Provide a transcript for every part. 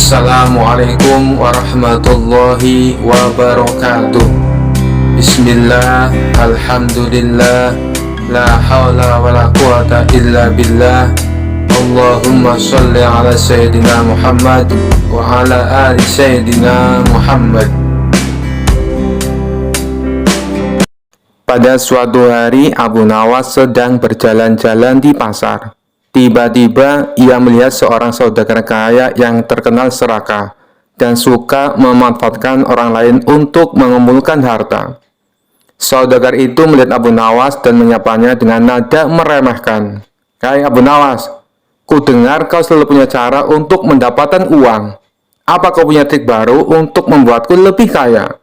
Assalamualaikum warahmatullahi wabarakatuh. Bismillah, alhamdulillah, la hawla wa la quwata illa billah. Allahumma sholli ala Sayyidina Muhammad wa ala ali Sayyidina Muhammad. Pada suatu hari, Abu Nawas sedang berjalan-jalan di pasar. Tiba-tiba ia melihat seorang saudagar kaya yang terkenal serakah dan suka memanfaatkan orang lain untuk mengumpulkan harta. Saudagar itu melihat Abu Nawas dan menyapanya dengan nada meremehkan. "Hai Abu Nawas, ku dengar kau selalu punya cara untuk mendapatkan uang. Apa kau punya trik baru untuk membuatku lebih kaya?"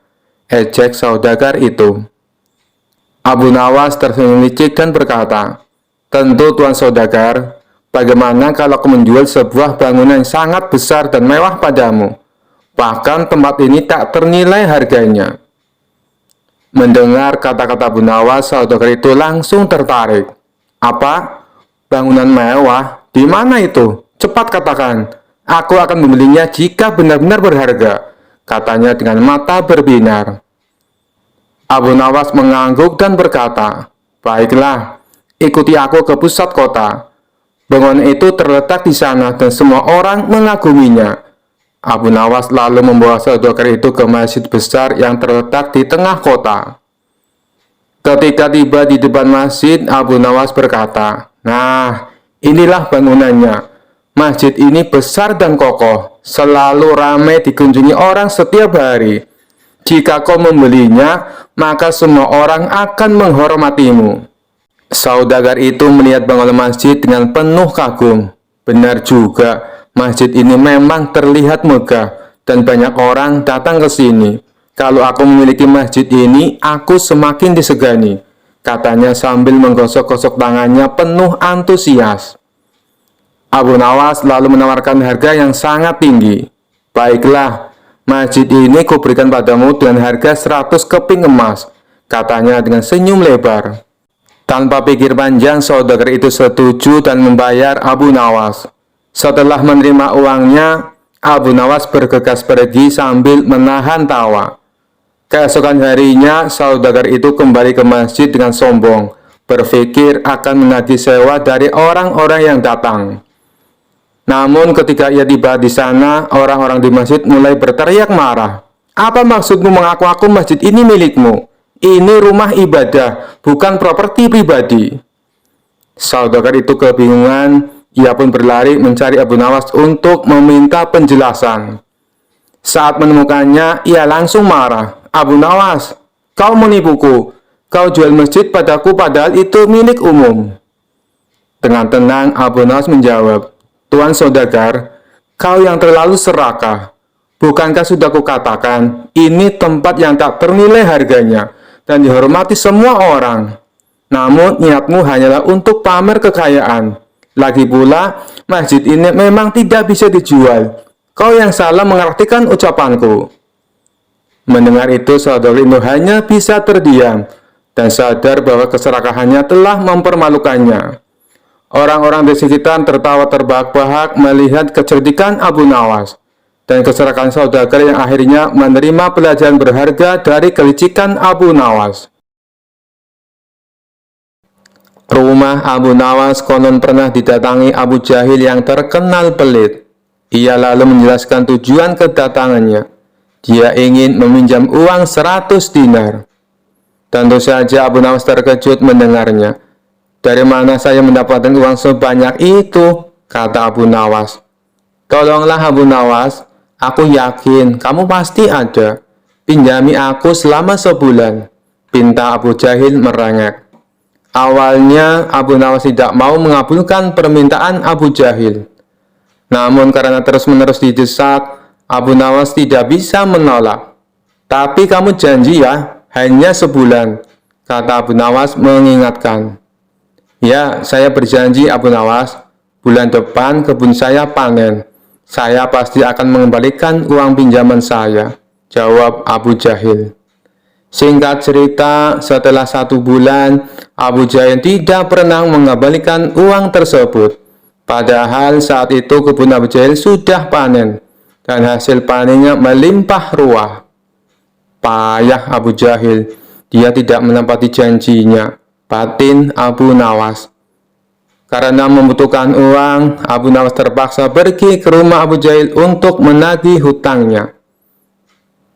ejek saudagar itu. Abu Nawas tersenyum licik dan berkata, "Tentu tuan saudagar. Bagaimana kalau aku menjual sebuah bangunan yang sangat besar dan mewah padamu? Bahkan tempat ini tak ternilai harganya." Mendengar kata-kata Abu Nawas, saudagar itu langsung tertarik. "Apa? Bangunan mewah? Di mana itu? Cepat katakan. Aku akan membelinya jika benar-benar berharga," katanya dengan mata berbinar. Abu Nawas mengangguk dan berkata, "Baiklah, ikuti aku ke pusat kota. Bangunan itu terletak di sana dan semua orang mengaguminya." Abu Nawas lalu membawa saudagar itu ke masjid besar yang terletak di tengah kota. Ketika tiba di depan masjid, Abu Nawas berkata, "Nah, inilah bangunannya. Masjid ini besar dan kokoh, selalu ramai dikunjungi orang setiap hari. Jika kau membelinya, maka semua orang akan menghormatimu." Saudagar itu melihat bangunan masjid dengan penuh kagum. Benar juga, masjid ini memang terlihat megah dan banyak orang datang ke sini. "Kalau aku memiliki masjid ini, aku semakin disegani," katanya sambil menggosok-gosok tangannya penuh antusias. Abu Nawas lalu menawarkan harga yang sangat tinggi. "Baiklah, masjid ini kuberikan padamu dengan harga 100 keping emas," katanya dengan senyum lebar. Tanpa pikir panjang, saudagar itu setuju dan membayar Abu Nawas. Setelah menerima uangnya, Abu Nawas bergegas pergi sambil menahan tawa. Keesokan harinya, saudagar itu kembali ke masjid dengan sombong, berpikir akan menagih sewa dari orang-orang yang datang. Namun ketika ia tiba di sana, orang-orang di masjid mulai berteriak marah. "Apa maksudmu mengaku-ngaku masjid ini milikmu? Ini rumah ibadah, bukan properti pribadi." Saudagar itu kebingungan, ia pun berlari mencari Abu Nawas untuk meminta penjelasan. Saat menemukannya, ia langsung marah. "Abu Nawas, kau menipuku. Kau jual masjid padaku padahal itu milik umum." Dengan tenang, Abu Nawas menjawab, "Tuan saudagar, kau yang terlalu serakah. Bukankah sudah kukatakan, ini tempat yang tak ternilai harganya dan dihormati semua orang. Namun niatmu hanyalah untuk pamer kekayaan. Lagi pula, masjid ini memang tidak bisa dijual. Kau yang salah mengartikan ucapanku." Mendengar itu, saudagar itu hanya bisa terdiam dan sadar bahwa keserakahannya telah mempermalukannya. Orang-orang di sekitar tertawa terbahak-bahak melihat kecerdikan Abu Nawas dan keserakahan saudagar yang akhirnya menerima pelajaran berharga dari kelicikan Abu Nawas. Rumah Abu Nawas konon pernah didatangi Abu Jahil yang terkenal pelit. Ia lalu menjelaskan tujuan kedatangannya. Dia ingin meminjam uang 100 dinar. Tentu saja Abu Nawas terkejut mendengarnya. "Dari mana saya mendapatkan uang sebanyak itu?" kata Abu Nawas. "Tolonglah Abu Nawas, aku yakin kamu pasti ada. Pinjami aku selama sebulan," pinta Abu Jahil merengek. Awalnya Abu Nawas tidak mau mengabulkan permintaan Abu Jahil. Namun karena terus-menerus didesak, Abu Nawas tidak bisa menolak. "Tapi kamu janji ya, hanya sebulan," kata Abu Nawas mengingatkan. "Ya, saya berjanji Abu Nawas. Bulan depan kebun saya panen. Saya pasti akan mengembalikan uang pinjaman saya," jawab Abu Jahil. Singkat cerita, setelah 1 bulan, Abu Jahil tidak pernah mengembalikan uang tersebut. Padahal saat itu kebun Abu Jahil sudah panen. dan hasil panennya melimpah ruah. Payah Abu Jahil, dia tidak menepati janjinya, batin Abu Nawas. Karena membutuhkan uang, Abu Nawas terpaksa pergi ke rumah Abu Jahil untuk menagih hutangnya.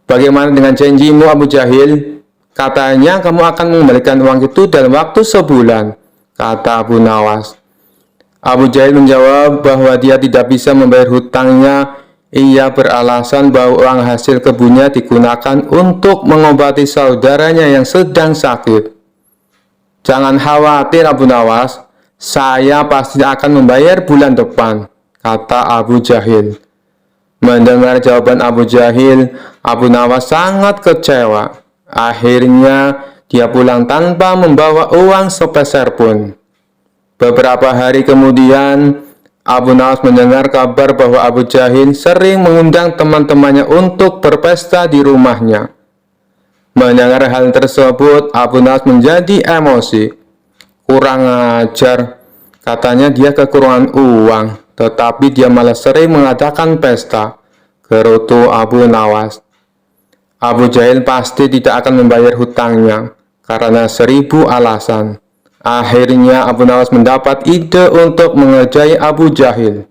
Bagaimana dengan janjimu Abu Jahil? Katanya kamu akan mengembalikan uang itu dalam waktu sebulan, kata Abu Nawas. Abu Jahil menjawab bahwa dia tidak bisa membayar hutangnya. Ia beralasan bahwa uang hasil kebunnya digunakan untuk mengobati saudaranya yang sedang sakit. Jangan khawatir Abu Nawas, saya pasti akan membayar bulan depan, kata Abu Jahil. Mendengar jawaban Abu Jahil, Abu Nawas sangat kecewa. Akhirnya, dia pulang tanpa membawa uang sepeser pun. Beberapa hari kemudian, Abu Nawas mendengar kabar bahwa Abu Jahil sering mengundang teman-temannya untuk berpesta di rumahnya. Mendengar hal tersebut, Abu Nawas menjadi emosi. Kurang ajar, katanya dia kekurangan uang, tetapi dia malah sering mengadakan pesta, gerutu Abu Nawas. Abu Jahil pasti tidak akan membayar hutangnya karena 1000 alasan. Akhirnya Abu Nawas mendapat ide untuk mengerjai Abu Jahil.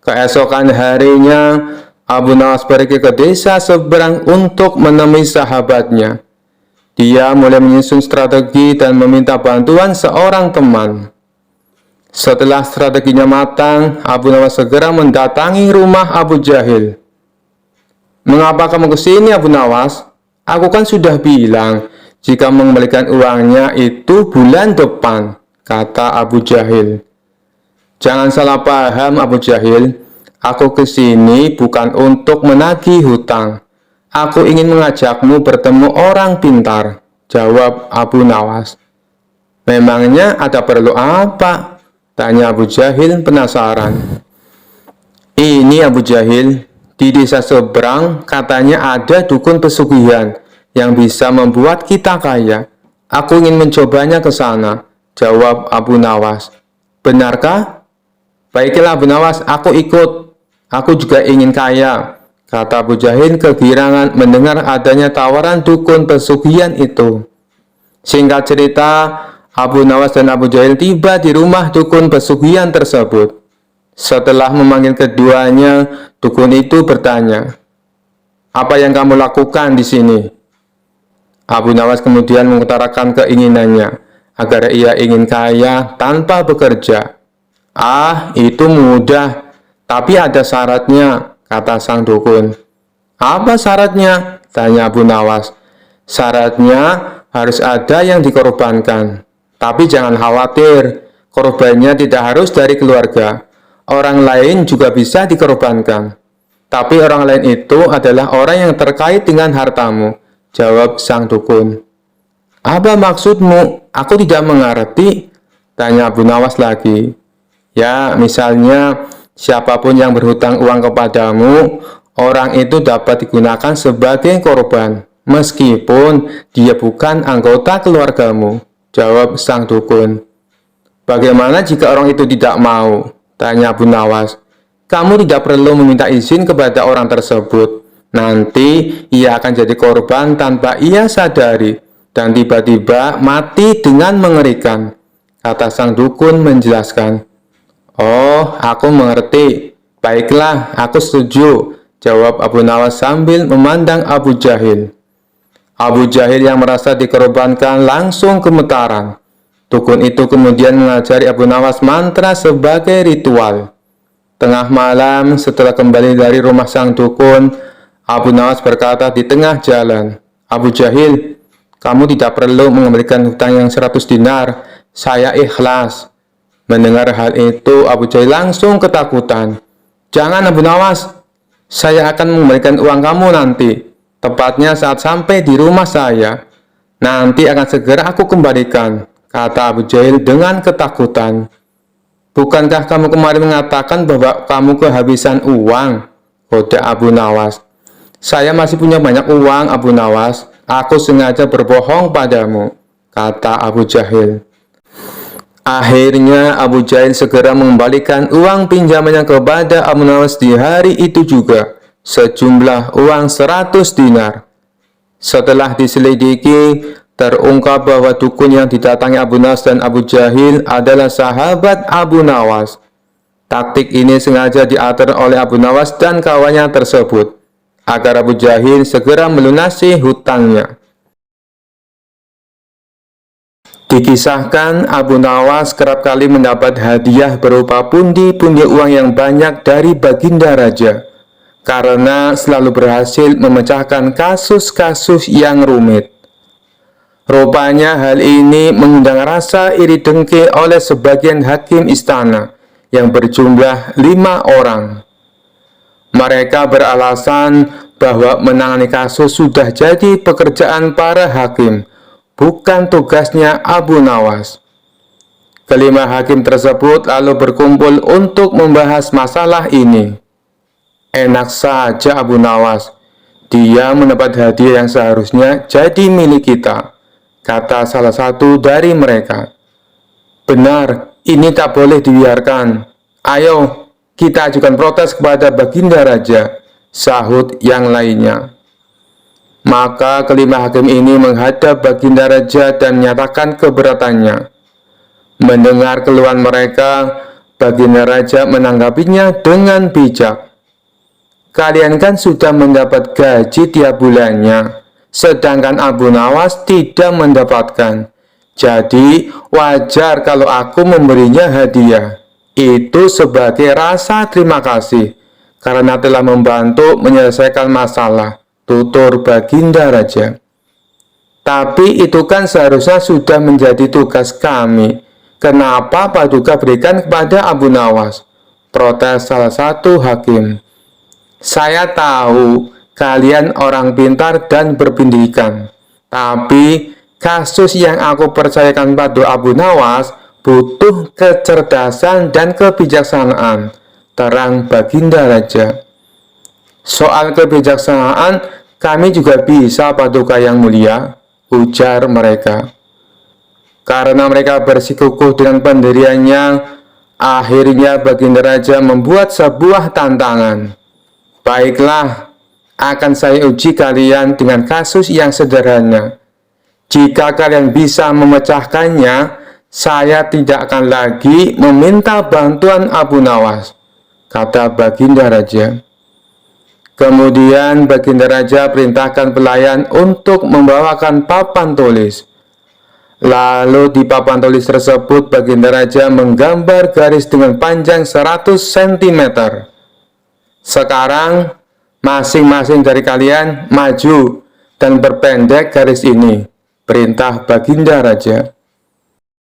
Keesokan harinya, Abu Nawas pergi ke desa seberang untuk menemui sahabatnya. Dia mulai menyusun strategi dan meminta bantuan seorang teman. Setelah strateginya matang, Abu Nawas segera mendatangi rumah Abu Jahil. "Mengapa kamu ke sini, Abu Nawas? Aku kan sudah bilang, jika mengembalikan uangnya itu bulan depan," kata Abu Jahil. "Jangan salah paham Abu Jahil, aku ke sini bukan untuk menagih hutang. Aku ingin mengajakmu bertemu orang pintar," jawab Abu Nawas. "Memangnya ada perlu apa?" tanya Abu Jahil penasaran. "Ini Abu Jahil, di desa seberang katanya ada dukun pesugihan yang bisa membuat kita kaya. Aku ingin mencobanya ke sana," jawab Abu Nawas. "Benarkah? Baiklah Abu Nawas, aku ikut. Aku juga ingin kaya," kata Abu Jahil kegirangan mendengar adanya tawaran dukun pesugihan itu. Singkat cerita, Abu Nawas dan Abu Jahil tiba di rumah dukun pesugihan tersebut. Setelah memanggil keduanya, dukun itu bertanya, "Apa yang kamu lakukan di sini?" Abu Nawas kemudian mengutarakan keinginannya agar ia ingin kaya tanpa bekerja. "Ah, itu mudah, tapi ada syaratnya," kata sang dukun. "Apa syaratnya?" tanya Abu Nawas. "Syaratnya harus ada yang dikorbankan. Tapi jangan khawatir, korbannya tidak harus dari keluarga. Orang lain juga bisa dikorbankan. Tapi orang lain itu adalah orang yang terkait dengan hartamu," jawab sang dukun. "Apa maksudmu? Aku tidak mengerti," tanya Abu Nawas lagi. "Ya, misalnya siapapun yang berhutang uang kepadamu, orang itu dapat digunakan sebagai korban, meskipun dia bukan anggota keluargamu," jawab sang dukun. "Bagaimana jika orang itu tidak mau?" tanya Abu Nawas. "Kamu tidak perlu meminta izin kepada orang tersebut. Nanti ia akan jadi korban tanpa ia sadari dan tiba-tiba mati dengan mengerikan," kata sang dukun menjelaskan. "Oh, aku mengerti. Baiklah, aku setuju," jawab Abu Nawas sambil memandang Abu Jahil. Abu Jahil yang merasa dikorbankan langsung gemetaran. Dukun itu kemudian mengajari Abu Nawas mantra sebagai ritual. Tengah malam, setelah kembali dari rumah sang dukun, Abu Nawas berkata di tengah jalan, "Abu Jahil, kamu tidak perlu mengembalikan hutang yang 100 dinar. Saya ikhlas." Mendengar hal itu, Abu Jahil langsung ketakutan. "Jangan Abu Nawas, saya akan mengembalikan uang kamu nanti. Tepatnya saat sampai di rumah saya. Nanti akan segera aku kembalikan," kata Abu Jahil dengan ketakutan. "Bukankah kamu kemarin mengatakan bahwa kamu kehabisan uang?" kode Abu Nawas. "Saya masih punya banyak uang Abu Nawas. Aku sengaja berbohong padamu," kata Abu Jahil. Akhirnya Abu Jahil segera mengembalikan uang pinjamannya kepada Abu Nawas di hari itu juga. sejumlah uang 100 dinar. Setelah diselidiki, terungkap bahwa dukun yang didatangi Abu Nawas dan Abu Jahil adalah sahabat Abu Nawas. Taktik ini sengaja diatur oleh Abu Nawas dan kawannya tersebut, agar Abu Jahil segera melunasi hutangnya. Dikisahkan Abu Nawas kerap kali mendapat hadiah berupa pundi-pundi uang yang banyak dari Baginda Raja, karena selalu berhasil memecahkan kasus-kasus yang rumit. Rupanya hal ini mengundang rasa iri dengki oleh sebagian hakim istana yang berjumlah 5 orang. Mereka beralasan bahwa menangani kasus sudah jadi pekerjaan para hakim, bukan tugasnya Abu Nawas. Kelima hakim tersebut lalu berkumpul untuk membahas masalah ini. Enak saja Abu Nawas, dia mendapat hadiah yang seharusnya jadi milik kita, kata salah satu dari mereka. Benar, ini tak boleh dibiarkan. Ayo, kita ajukan protes kepada Baginda Raja, sahut yang lainnya. Maka kelima hakim ini menghadap Baginda Raja dan menyatakan keberatannya. Mendengar keluhan mereka, Baginda Raja menanggapinya dengan bijak. Kalian kan sudah mendapat gaji tiap bulannya, sedangkan Abu Nawas tidak mendapatkan. Jadi wajar kalau aku memberinya hadiah. Itu sebagai rasa terima kasih karena telah membantu menyelesaikan masalah, tutur Baginda Raja. Tapi itu kan seharusnya sudah menjadi tugas kami. Kenapa Paduka berikan kepada Abu Nawas? Protes salah satu hakim. Saya tahu kalian orang pintar dan berpendidikan, tapi kasus yang aku percayakan pada Abu Nawas butuh kecerdasan dan kebijaksanaan, terang Baginda Raja. Soal kebijaksanaan, kami juga bisa Paduka yang mulia, ujar mereka. Karena mereka bersikukuh dengan pendiriannya, akhirnya Baginda Raja membuat sebuah tantangan. Baiklah, akan saya uji kalian dengan kasus yang sederhana. Jika kalian bisa memecahkannya, saya tidak akan lagi meminta bantuan Abu Nawas, kata Baginda Raja. Kemudian Baginda Raja perintahkan pelayan untuk membawakan papan tulis. Lalu di papan tulis tersebut Baginda Raja menggambar garis dengan panjang 100 cm. Sekarang, masing-masing dari kalian maju dan perpendek garis ini, perintah Baginda Raja.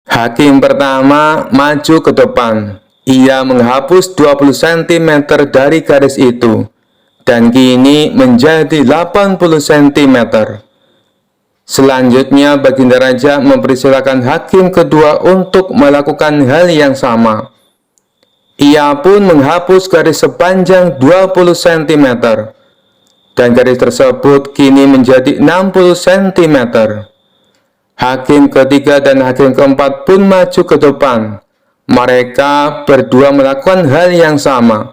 Hakim pertama maju ke depan. Ia menghapus 20 cm dari garis itu, dan kini menjadi 80 cm. Selanjutnya, Baginda Raja mempersilakan hakim kedua untuk melakukan hal yang sama. Ia pun menghapus garis sepanjang 20 cm, dan garis tersebut kini menjadi 60 cm. Hakim ketiga dan hakim keempat pun maju ke depan. Mereka berdua melakukan hal yang sama,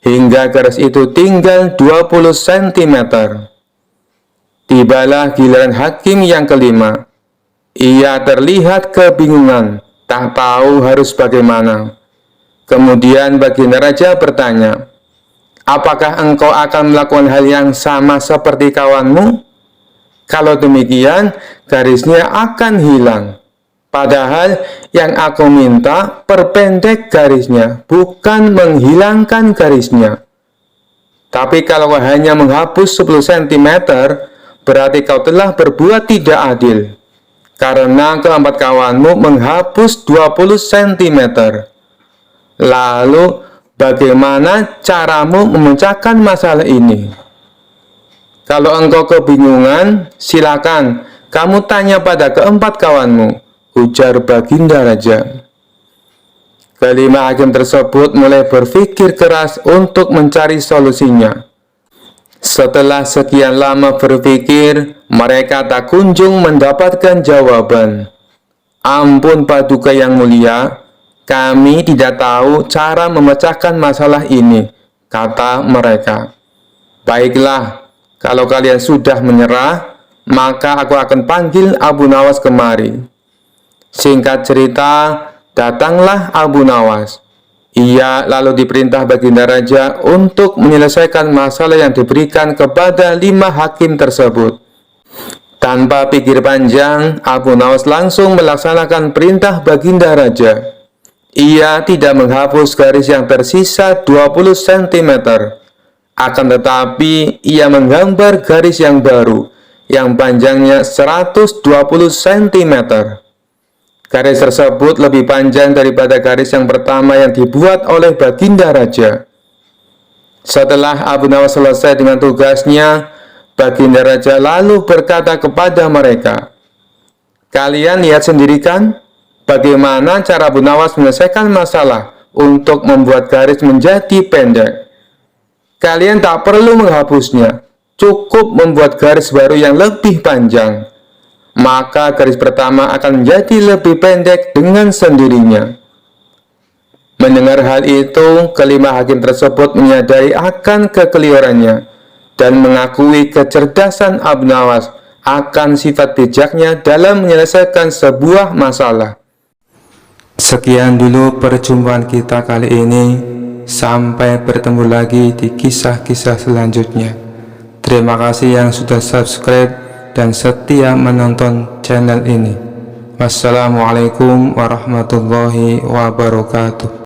hingga garis itu tinggal 20 cm. Tibalah giliran hakim yang kelima. Ia terlihat kebingungan, tak tahu harus bagaimana. Kemudian Baginda Raja bertanya, apakah engkau akan melakukan hal yang sama seperti kawanmu? Kalau demikian, garisnya akan hilang. Padahal yang aku minta perpendek garisnya, bukan menghilangkan garisnya. Tapi kalau hanya menghapus 10 cm, berarti kau telah berbuat tidak adil. Karena keempat kawanmu menghapus 20 cm. Lalu, bagaimana caramu memecahkan masalah ini? Kalau engkau kebingungan, silakan kamu tanya pada keempat kawanmu, ujar Baginda Raja. Kelima hakim tersebut mulai berpikir keras untuk mencari solusinya. Setelah sekian lama berpikir, mereka tak kunjung mendapatkan jawaban. Ampun Paduka yang mulia, kami tidak tahu cara memecahkan masalah ini, kata mereka. Baiklah, kalau kalian sudah menyerah, maka aku akan panggil Abu Nawas kemari. Singkat cerita, datanglah Abu Nawas. Ia lalu diperintah Baginda Raja untuk menyelesaikan masalah yang diberikan kepada 5 hakim tersebut. Tanpa pikir panjang, Abu Nawas langsung melaksanakan perintah Baginda Raja. Ia tidak menghapus garis yang tersisa 20 cm. Akan tetapi, ia menggambar garis yang baru, yang panjangnya 120 cm. Garis tersebut lebih panjang daripada garis yang pertama yang dibuat oleh Baginda Raja. Setelah Abu Nawas selesai dengan tugasnya, Baginda Raja lalu berkata kepada mereka, "Kalian lihat sendiri kan, bagaimana cara Abu Nawas menyelesaikan masalah untuk membuat garis menjadi pendek. Kalian tak perlu menghapusnya, cukup membuat garis baru yang lebih panjang. Maka garis pertama akan menjadi lebih pendek dengan sendirinya." Mendengar hal itu, kelima hakim tersebut menyadari akan kekeliruannya dan mengakui kecerdasan Abu Nawas akan sifat bijaknya dalam menyelesaikan sebuah masalah. Sekian dulu perjumpaan kita kali ini. Sampai bertemu lagi di kisah-kisah selanjutnya. Terima kasih yang sudah subscribe dan setia menonton channel ini. Wassalamualaikum warahmatullahi wabarakatuh.